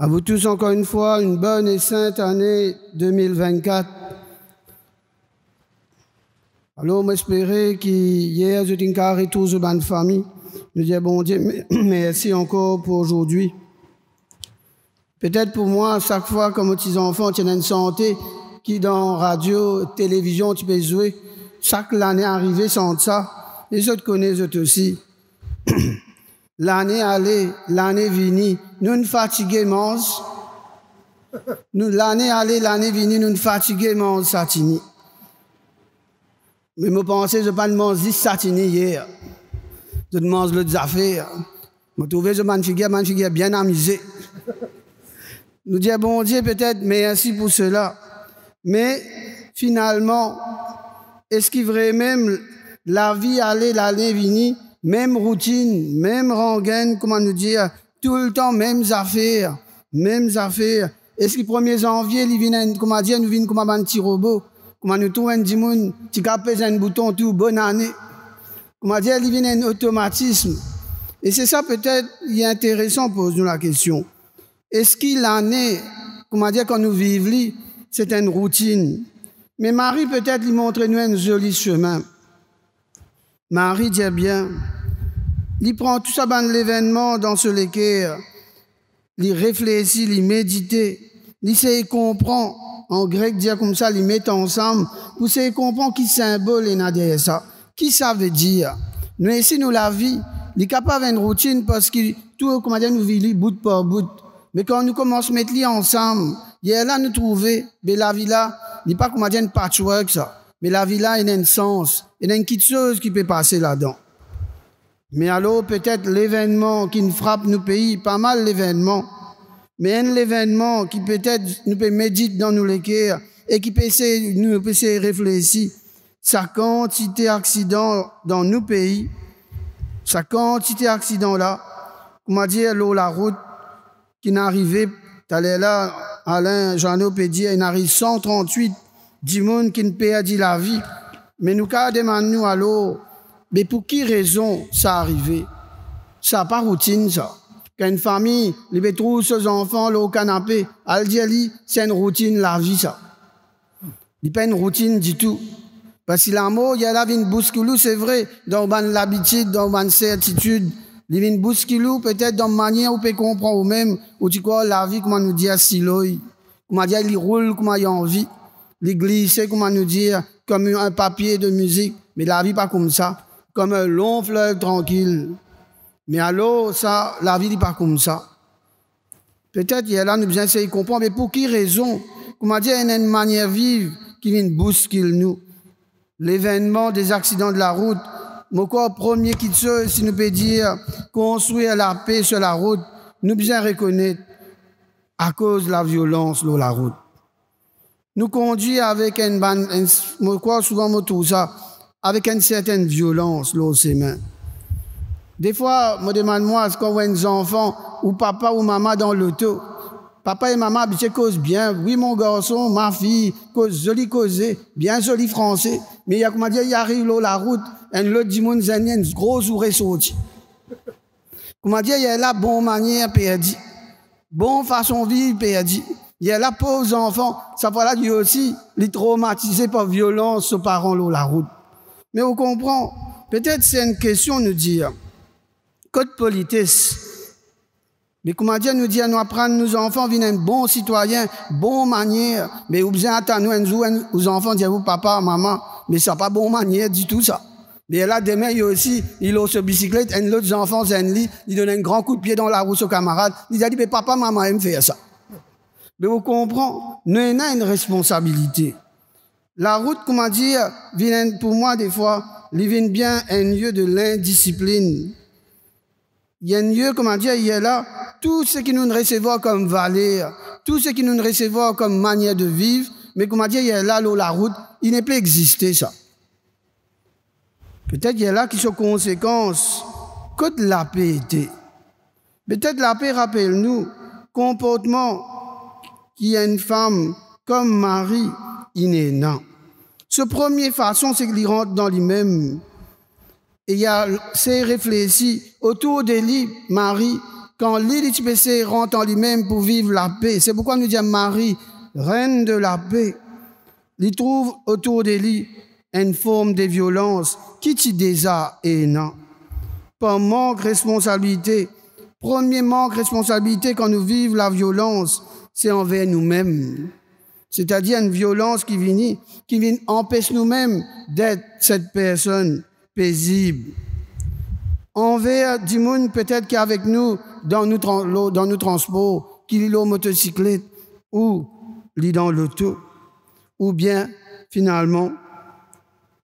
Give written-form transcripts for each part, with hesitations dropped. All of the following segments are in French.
À vous tous encore une fois, une bonne et sainte année 2024. Alors, j'espère qu'hier, je t'ai carré tous les bonnes familles. Nous disons, bon Dieu, merci encore pour aujourd'hui. Peut-être pour moi, chaque fois, comme petits enfants, tu as une santé qui, dans radio, télévision, tu peux jouer. Chaque année arrivée sans ça. Les autres connaissent, les autres aussi. L'année allée, l'année venue, nous ne fatiguons. L'année allée, l'année venue, nous ne fatiguons, satini. Mais je pense que je ne pas manger satini hier. Je mange l'autre affaire. Je trouve que je suis bien amusé. Nous disons, bon Dieu, peut-être, merci pour cela. Mais finalement, est-ce qu'il vrai même la vie allée, l'année venue, même routine, même rengaine, comment nous dire, tout le temps, mêmes affaires, mêmes affaires. Est-ce que le 1er janvier, il vient, comment dire, nous vient comme un petit robot, comment nous trouvons un dimoun, qui capte un bouton tout, bonne année. Comment dire, il vient un automatisme. Et c'est ça peut-être, il est intéressant, pose-nous la question. Est-ce que l'année, comment dire, quand nous vivons, c'est une routine? Mais Marie, peut-être, lui montre nous un joli chemin. Marie dit bien, il prend tout ça dans l'événement, dans ce léquer, il réfléchit, il médite, il sait comprend, en grec dire comme ça, il met ensemble, pour essayer comprendre qui symbole est derrière ça, qui ça veut dire. Nous ici, nous la vie, il est capable d'une routine parce que tout, comment dire, nous vivons bout par bout. Mais quand nous commençons à mettre les ensemble, il y a là nous trouver, mais la vie là, il n'est pas comment dire un patchwork ça. Mais la vie là, il a un sens. Il y a une petite chose qui peut passer là-dedans. Mais alors, peut-être l'événement qui nous frappe nos pays, pas mal l'événement. Mais un événement qui peut-être nous peut méditer dans nos léquers et qui peut nous réfléchir. Sa quantité d'accidents dans nos pays, sa quantité d'accidents là, comment dire, la route qui n'arrivait, t'allais là, Alain, Jeannot peut dire, il arrive 138 du monde qui ne perdit la vie. Mais nous, quand demandons alors, mais pour qui raison ça arrivé? Ça n'a pas routine, ça. Quand une famille, les trouve ses enfants là, au canapé, elle dit, c'est une routine, la vie, ça. Il n'y a pas une routine du tout. Parce que l'amour, il y a là une bousculou, c'est vrai, dans l'habitude, dans une certitude. Il y a une bousculou, peut-être dans la manière où on peut comprendre ou même, où tu crois la vie, comment nous dire, siloï. Comment dire, il roule, comment il y a envie. Il glisse, comment nous dire, comme un papier de musique. Mais la vie, pas comme ça. Comme un long fleuve tranquille. Mais alors, ça, la vie n'est pas comme ça. Peut-être, il y a là, nous besoin essayer de comprendre, mais pour qui raison? Comment dire, il y a une manière vive qui vient bousculer nous. L'événement des accidents de la route. Mon corps premier qui tue, si nous peut dire, construire la paix sur la route, nous besoin reconnaître à cause de la violence sur la route. Nous conduit avec moi crois souvent tout ça, avec une certaine violence là, ses mains. Des fois, me demande-moi, est-ce qu'on voit des enfants ou papa ou maman dans l'auto? Papa et maman, c'est cause bien. Oui, mon garçon, ma fille, cause joli causé, bien joli français. Mais il y a, comment dire, il arrive là, la route, un lot du monde, une grosse ourée sortie. Comment dire, il y a là, bonne manière perdue. Bonne façon de vivre perdue. Il y a là, pauvres enfants, ça va là, lui aussi, les traumatisés par violence aux parents là, la route. Mais on comprend, peut-être c'est une question de nous dire, code politesse. Mais comment dire, nous dire, nous apprendre nos enfants, venir un bon citoyen, bonne manière, mais vous besoin attendre nous, aux enfants, dire, vous, papa, maman, mais ça n'a pas bonne manière du tout, ça. Mais là, demain, il y a aussi, il a sur bicyclette, un autre enfant, il donne un grand coup de pied dans la roue au camarade, il a dit, mais papa, maman aime faire ça. Mais vous comprenez, nous avons une responsabilité. La route, comment dire, vient, pour moi, des fois, il vient bien un lieu de l'indiscipline. Il y a un lieu, comment dire, il y a là, tout ce qui nous recevons comme valeur, tout ce qui nous recevons comme manière de vivre, mais comment dire, il y a là, la route, il ne peut exister, ça. Peut-être il y a là qui sont conséquences que la paix était. Peut-être la paix rappelle-nous, comportement qui a une femme comme Marie, il est non. Ce première façon, c'est qu'il rentre dans lui-même. Et il y a, c'est réfléchi autour de lui, Marie, quand l'ITPC rentre en lui-même pour vivre la paix. C'est pourquoi nous disons Marie, reine de la paix. Il trouve autour de lui une forme de violence qui t'y déjà et non. Par manque de responsabilité, premier manque de responsabilité quand nous vivons la violence, c'est envers nous-mêmes. C'est-à-dire une violence qui vient empêcher nous-mêmes d'être cette personne paisible. Envers du monde peut-être qui est avec nous dans nos transports, qui est en motocyclette ou dans l'auto, ou bien finalement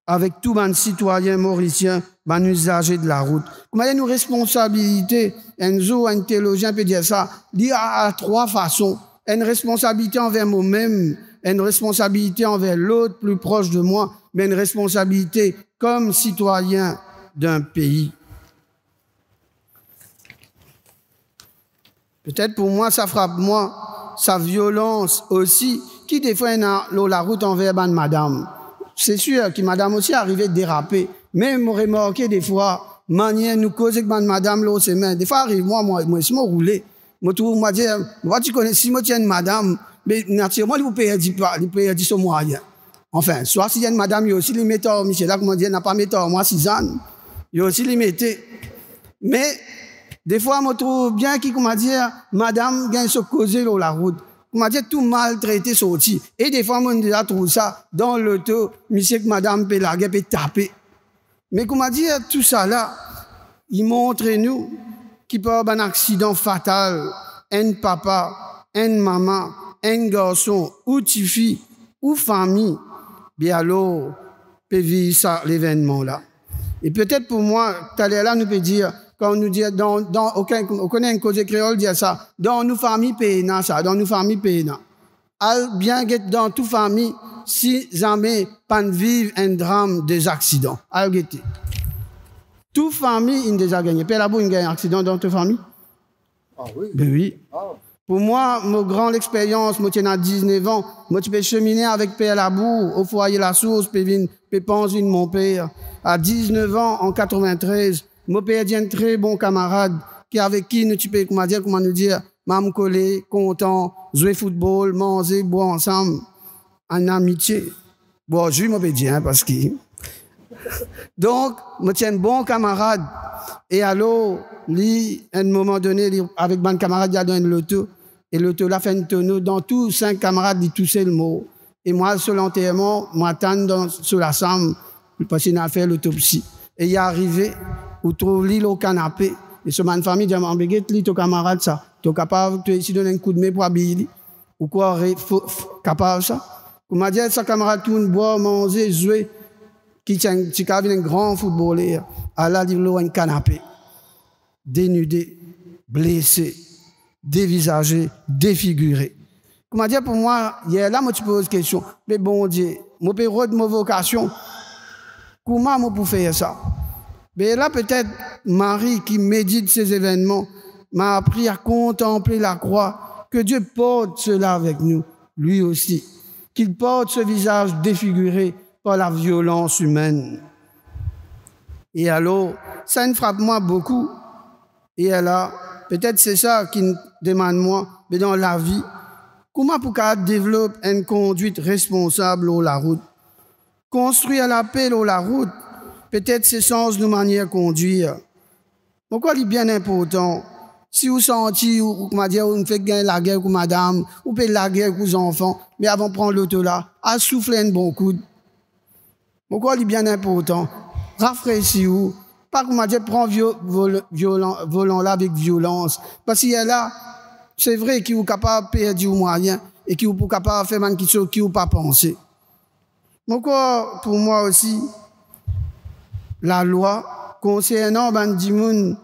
avec tous les citoyens mauriciens, les usagers de la route. Comment il y a une responsabilité, un théologien peut dire ça, il y a trois façons. Une responsabilité envers moi-même, une responsabilité envers l'autre plus proche de moi, mais une responsabilité comme citoyen d'un pays. Peut-être pour moi, ça frappe moi, sa violence aussi, qui des fois la route envers madame. C'est sûr que madame aussi arrivait de déraper, mais m'aurait remarqué des fois, manière nous causer que madame l'eau ses mains. Des fois arrive moi, si moi roulé, moi dire, moi tu connais, si moi tiens une madame, mais naturellement, il vous paye 10 moyen. Enfin, soit s'il y a une madame, il y a aussi les méthodes, Michel, là, comment dire, n'a pas méthode, moi, 6 ans, il y a aussi les méthodes. Mais, des fois, je trouve bien qui, comment dire, madame gagne se causer sur la route. Comment dire, tout maltraité sorti. Et des fois, je trouve ça dans l'auto, monsieur que madame peut larguer, peut taper. Mais comment dire, tout ça là, il montre nous qu'il peut y avoir un accident fatal, un papa, une maman, un garçon, ou une fille, ou famille, bien alors, peut vivre ça, l'événement là. Et peut-être pour moi, tout à l'heure là, nous peut dire, quand on nous dit, on connaît un cause créole, dire ça, dans nos familles payna, ça, dans nos familles payna. Al bien get dans toute famille, si jamais pas vivre un drame des accidents. Al guetter. Toute famille, il déjà gagné. Père Labou, il gagne un accident dans toute famille? Ah oui? Ben oui. Ah. Pour moi, ma grande expérience, moi, j'ai 19 ans, moi, je peux cheminer avec Père Labou au foyer La Source, puis penser de mon père. À 19 ans, en 93, mon père est un très bon camarade, avec qui nous, tu peux, comment nous dire, m'am collé, content, jouer football, manger, boire ensemble, en amitié. Bon, je m'en dire, parce que. Donc, moi, j'ai un bon camarade. Et alors, lui, à un moment donné, avec mon camarade, il a donné l'auto. Et l'auto l'a fait un tonneau. Dans tous 5 camarades, il toussait le mot. Et moi, sur l'enterrement, moi, j'attends sur la chambre, parce qu'il a fait l'autopsie. Et il est arrivé, où trouve l'île au canapé. Et ce man famille dit, m'embêguette, lui, ton camarade, ça. Tu es capable de donner un coup de main pour habiller. Ou quoi, capable ça? Pour m'a dit, sa camarade tourne, boire, manger, jouer. Qui tient un grand footballeur. À la livre, un canapé. Dénudé, blessé, dévisagé, défiguré. Comment dire pour moi, hier là, moi, tu poses question. Mais bon Dieu, moi, peux de ma vocation. Comment moi, pour faire ça? Mais là, peut-être, Marie, qui médite ces événements, m'a appris à contempler la croix, que Dieu porte cela avec nous, lui aussi. Qu'il porte ce visage défiguré par la violence humaine. Et alors, ça me frappe moi beaucoup. Et alors, peut-être c'est ça qui me demande moi, mais dans la vie, comment pour qu'on développe une conduite responsable sur la route? Construire la paix sur la route, peut-être c'est sens de manière de conduire. Pourquoi il est bien important? Si vous sentez, ou comment dire, on fait gagner la guerre avec madame, ou payer la guerre avec les enfants, mais avant de prendre l'auto là, à souffler un bon coup. Pourquoi il est bien important? Rafraîchis-vous. Pas comment dire, prends volant là avec violence. Parce qu'il y a là, c'est vrai qu'il est capable de perdre du moyen et qu'il est capable de faire quelque chose qu'il n'a pas pensé. Pourquoi, pour moi aussi, la loi concernant Bandimoun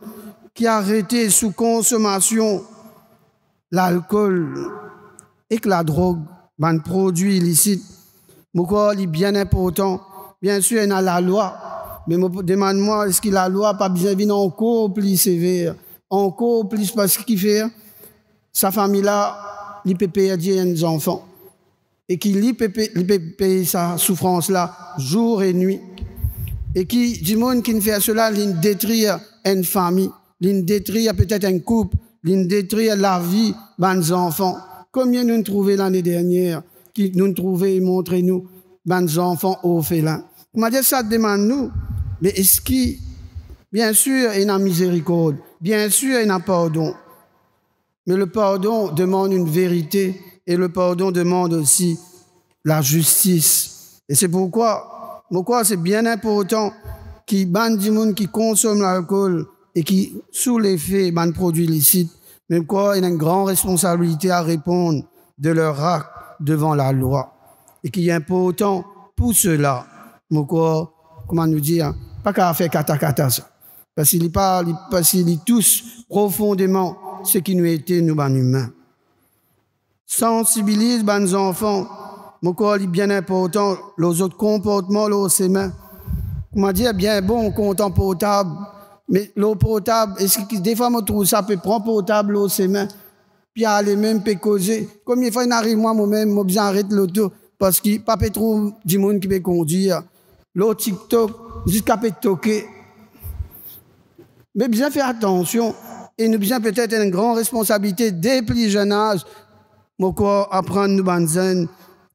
qui a arrêté sous consommation l'alcool et que la drogue, un produit illicite, pourquoi il est bien important. Bien sûr, il y a la loi, mais demande-moi, est-ce que la loi n'a pas besoin de encore plus sévère, encore plus parce qu'il fait, sa famille-là, il peut payer des enfants, et qu'il peut payer sa souffrance-là jour et nuit, et qui, du monde qui ne fait cela, il détruit une famille, il détruit peut-être un couple, l'in détruire la vie des enfants. Combien nous trouvons l'année dernière, qui nous trouvons et montrez nous, des enfants orphelins. On m'a dit ça demande nous, mais est-ce qu'il, bien sûr, il y a miséricorde, bien sûr, il y a pardon. Mais le pardon demande une vérité et le pardon demande aussi la justice. Et c'est pourquoi c'est bien important qui ban du monde qui consomme l'alcool et qui, sous l'effet, ban produits licites, mais quoi, il a une grande responsabilité à répondre de leur acte devant la loi. Et qui est important pour cela, quoi, comment nous dire, pas qu'à faire kata ça. Parce qu'il touche profondément ce qui nous était, nous, humains. Sensibilise les enfants, quoi, il est bien important, les autres comportements, les mains. Comment dire, bien bon, content potable, mais l'eau potable, est-ce que des fois, je trouve ça peut prendre potable l'eau ses mains, puis aller même peut causer. Combien de fois il arrive moi-même, je j'arrête l'auto, parce qu'il n'y a pas trop du monde qui peut conduire. L'eau TikTok, jusqu'à peut toquer. Mais bien faire attention, et nous bien peut-être une grande responsabilité dès plus jeune âge, pour apprendre nous banzen,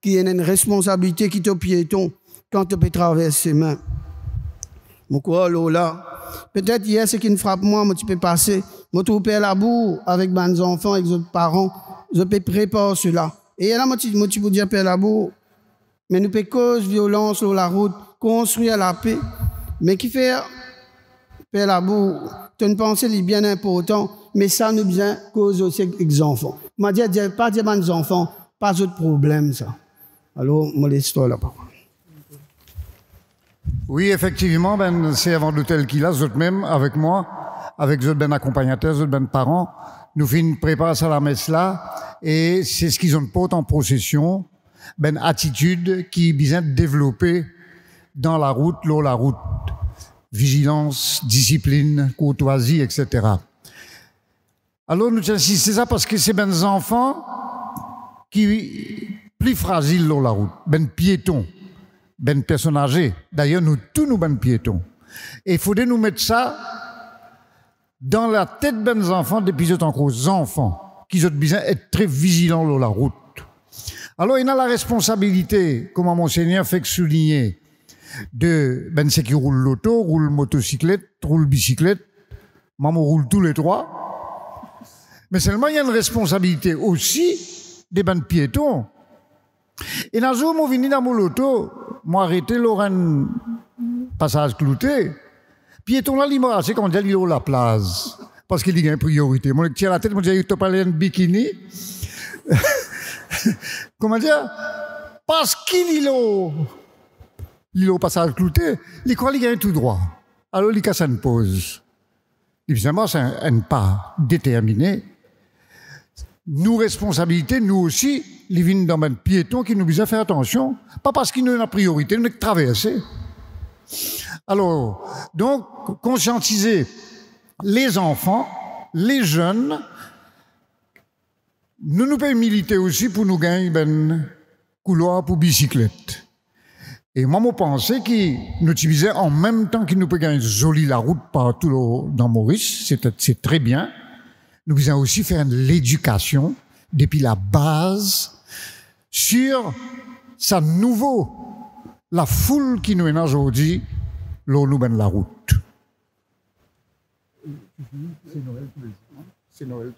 qui a une responsabilité qui est au piéton quand tu peux traverser ses mains. Là, peut-être hier, ce qui me frappe moi, tu peux passer, je trouve la boue avec mes enfants, avec les parents, je peux préparer cela. Et là, je peux dire la boue, mais nous pouvons cause violence sur la route, construire la paix, mais qui fait la boue, tu as une pensée bien importante, mais ça nous bien cause aussi avec les enfants. Je m'a dit, pas dire mes enfants, pas d'autre problème, ça. Alors, je laisse toi là-bas. Oui, effectivement, c'est avant l'hôtel qu'il a, même avec moi, avec les accompagnateurs, les parents, nous faisons une préparation à la messe là, et c'est ce qu'ils ont pas en procession, attitude qui est bien développée dans la route, vigilance, discipline, courtoisie, etc. Alors nous insistons ça parce que c'est des enfants qui plus fragiles dans la route, piétons. Personnes âgées. D'ailleurs, nous, tous nous, piétons. Et il faudrait nous mettre ça dans la tête des enfants depuis ce temps qu'aux enfants, qui ont besoin d'être très vigilants sur la route. Alors, il a la responsabilité, comme Monseigneur fait souligner, de ceux qui roulent l'auto, roulent motocyclette, roulent bicyclette, maman roule tous les trois. Mais seulement, il y a une responsabilité aussi des piétons. Et dans le jour où je suis dans mon auto, moi arrêté Lorraine passage clouté, piéton là, il m'a assez quand il est la place. Parce qu'il y a une priorité. Moi, je tire la tête, je me dis, tu as parlé d'un bikini. Comment dire? Parce qu'il est au passage clouté, il croit qu'il y a un tout droit. Alors, il casse une pause. Évidemment, c'est un pas déterminé. Nous, responsabilité, nous aussi, les vignes dans le piéton qui nous besoin faire attention, pas parce qu'il nous a la priorité, nous traverser. Alors, donc, conscientiser les enfants, les jeunes, nous pouvons militer aussi pour nous gagner un couloir pour bicyclette. Et moi, je pensais que nous utilisions en même temps qu'il nous peut gagner joli la route partout dans Maurice, c'est très bien. Nous devons aussi faire l'éducation depuis la base sur sa la foule qui nous est aujourd'hui, l'on nous mène la route. C'est Noël.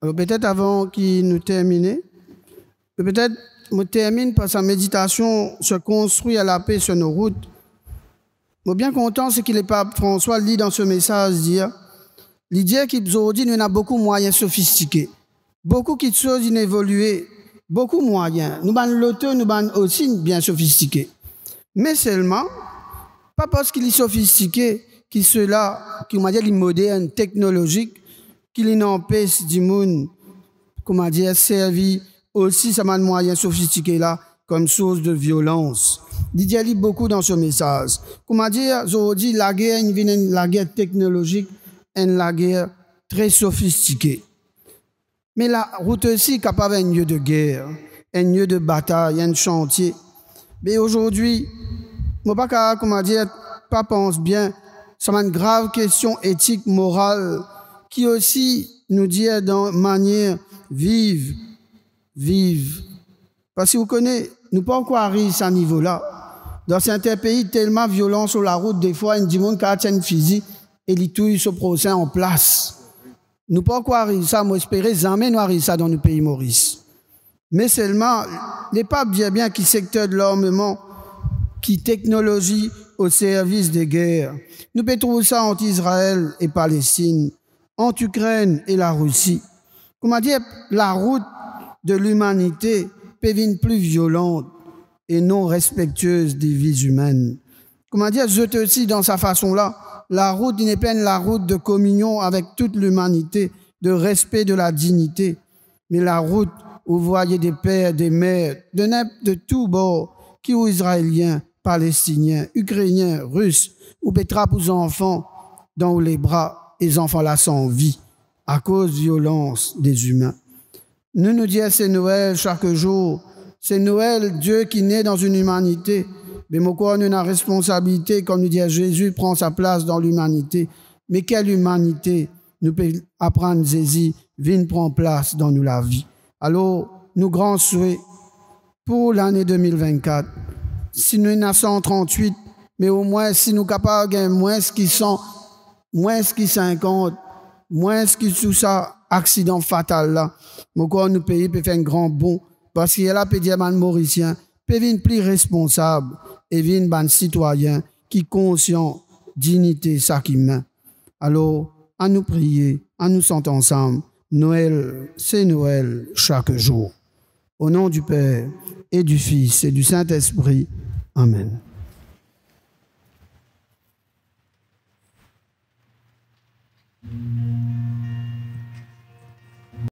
Alors peut-être avant qu'il nous termine, peut-être me termine par sa méditation se construit à la paix sur nos routes. Je suis bien content ce que le pape François lit dans ce message dire. L'idée qu'aujourd'hui, nous avons beaucoup de moyens sophistiqués, beaucoup de choses inévoluées, beaucoup de moyens. Nous avons l'auto, nous avons aussi bien sophistiqués. Mais seulement, pas parce qu'il est sophistiqué, qu'il cela, qu'il m'a dit, il est moderne, technologique, qu'il n'empêche du monde, comment dire, servir aussi ces moyens sophistiqués là, comme source de violence. Il dit beaucoup dans ce message. Comment dire, aujourd'hui, la guerre, la guerre technologique, la guerre très sophistiquée. Mais la route aussi est capable d'un lieu de guerre, un lieu de bataille, un chantier. Mais aujourd'hui, je ne sais pas comment dire, pas pense bien, c'est une grave question éthique, morale, qui aussi nous dire de manière vive. Parce que vous connaissez, nous ne pouvons pas encore arriver à ce niveau-là. Dans certains pays, tellement violent sur la route, des fois, il y a des gens qui ont une physique et ils touillent ce procès en place. Nous ne pouvons pas encore arriver à ça, moi espérer, jamais nous arriver à ça dans nos pays Maurice. Mais seulement, les papes disent bien qui secteur de l'armement, qui technologie au service des guerres. Nous pouvons trouver ça entre Israël et Palestine, entre Ukraine et la Russie. Comment dire, la route de l'humanité peut devenir plus violente et non respectueuse des vies humaines. Comment dire, je te dis dans sa façon-là, la route n'est pas la route de communion avec toute l'humanité, de respect de la dignité, mais la route où vous voyez des pères, des mères, de tous bords, qui sont israéliens, palestiniens, ukrainiens, russes, ou pétrapes aux enfants dans les bras, et les enfants là sans vie, à cause de la violence des humains. Nous disons c'est Noël chaque jour, c'est Noël, Dieu qui naît dans une humanité, mais pourquoi nous avons la responsabilité, comme nous dit Jésus, prend sa place dans l'humanité. Mais quelle humanité nous pouvons apprendre Jésus, vient prendre place dans nous la vie. Alors, nous grands souhaits pour l'année 2024, si nous sommes 138, mais au moins si nous sommes capables de gagner moins qui 100, moins qui 50, moins qui tout ça, accident fatal là, pourquoi nous pays peut faire un grand bond, parce qu'il y a là peut dire man mauricien, peut venir plus responsable et venir ban citoyen qui conscient dignité ça qui main. Alors, à nous prier, à nous sentir ensemble. Noël, c'est Noël chaque jour. Au nom du Père et du Fils et du Saint-Esprit. Amen.